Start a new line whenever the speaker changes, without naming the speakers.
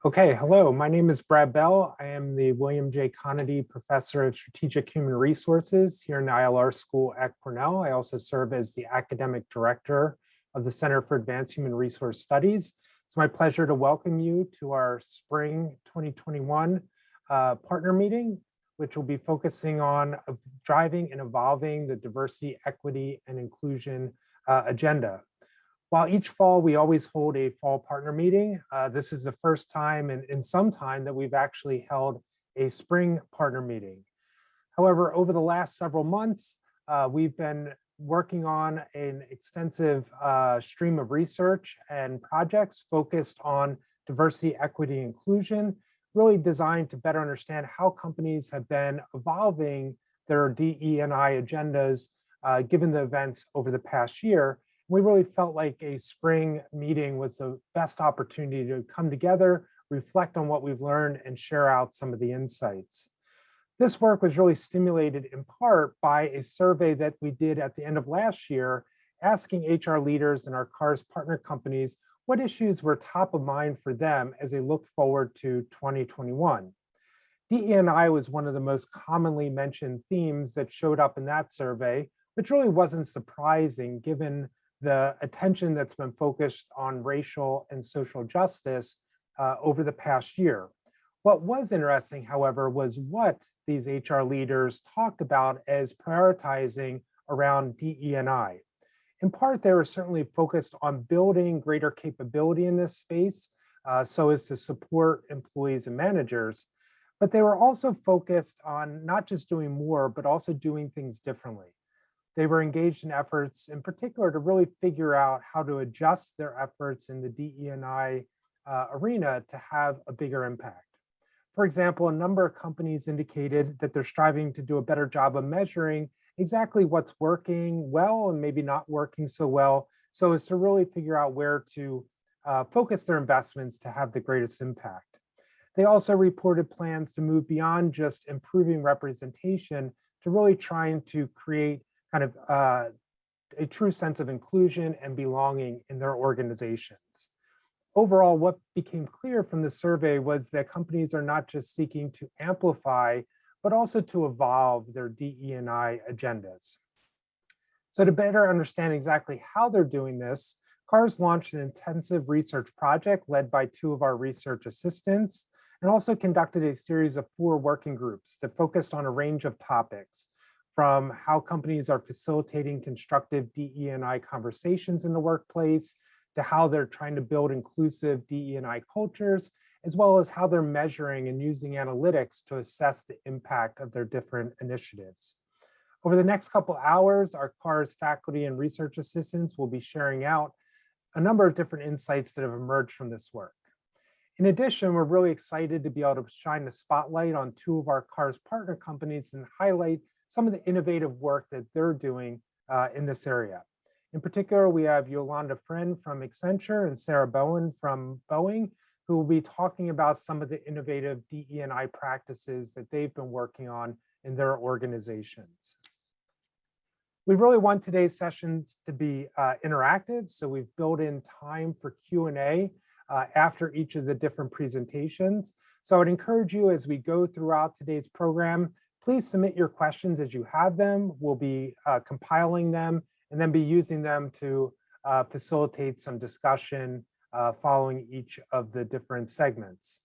Okay, hello, my name is Brad Bell. I am the William J. Conaty Professor of Strategic Human Resources here in the ILR School at Cornell. I also serve as the Academic Director of the Center for Advanced Human Resource Studies. It's my pleasure to welcome you to our Spring 2021 partner meeting, which will be focusing on driving and evolving the diversity, equity, and inclusion agenda. While each fall we always hold a fall partner meeting, this is the first time in some time that we've actually held a spring partner meeting. However, over the last several months, we've been working on an extensive stream of research and projects focused on diversity, equity, inclusion, really designed to better understand how companies have been evolving their DE&I agendas given the events over the past year. We really felt like a spring meeting was the best opportunity to come together, reflect on what we've learned, and share out some of the insights. This work was really stimulated in part by a survey that we did at the end of last year, asking HR leaders in our CAHRS partner companies what issues were top of mind for them as they look forward to 2021. DE&I was one of the most commonly mentioned themes that showed up in that survey, which really wasn't surprising given the attention that's been focused on racial and social justice over the past year. What was interesting, however, was what these HR leaders talked about as prioritizing around DE&I. In part, they were certainly focused on building greater capability in this space so as to support employees and managers, but they were also focused on not just doing more, but also doing things differently. They were engaged in efforts in particular to really figure out how to adjust their efforts in the DE&I arena to have a bigger impact. For example, a number of companies indicated that they're striving to do a better job of measuring exactly what's working well and maybe not working so well, so as to really figure out where to focus their investments to have the greatest impact. They also reported plans to move beyond just improving representation to really trying to create kind of a true sense of inclusion and belonging in their organizations. Overall, what became clear from the survey was that companies are not just seeking to amplify, but also to evolve their DE&I agendas. So to better understand exactly how they're doing this, CAHRS launched an intensive research project led by two of our research assistants, and also conducted a series of 4 working groups that focused on a range of topics, from how companies are facilitating constructive DE&I conversations in the workplace, to how they're trying to build inclusive DE&I cultures, as well as how they're measuring and using analytics to assess the impact of their different initiatives. Over the next couple hours, our CAHRS faculty and research assistants will be sharing out a number of different insights that have emerged from this work. In addition, we're really excited to be able to shine the spotlight on 2 of our CAHRS partner companies and highlight some of the innovative work that they're doing in this area. In particular, we have Yolanda Friend from Accenture and Sarah Bowen from Boeing, who will be talking about some of the innovative DE&I practices that they've been working on in their organizations. We really want today's sessions to be interactive, so we've built in time for Q&A after each of the different presentations. So I would encourage you as we go throughout today's program, please submit your questions as you have them. We'll be compiling them and then be using them to facilitate some discussion following each of the different segments.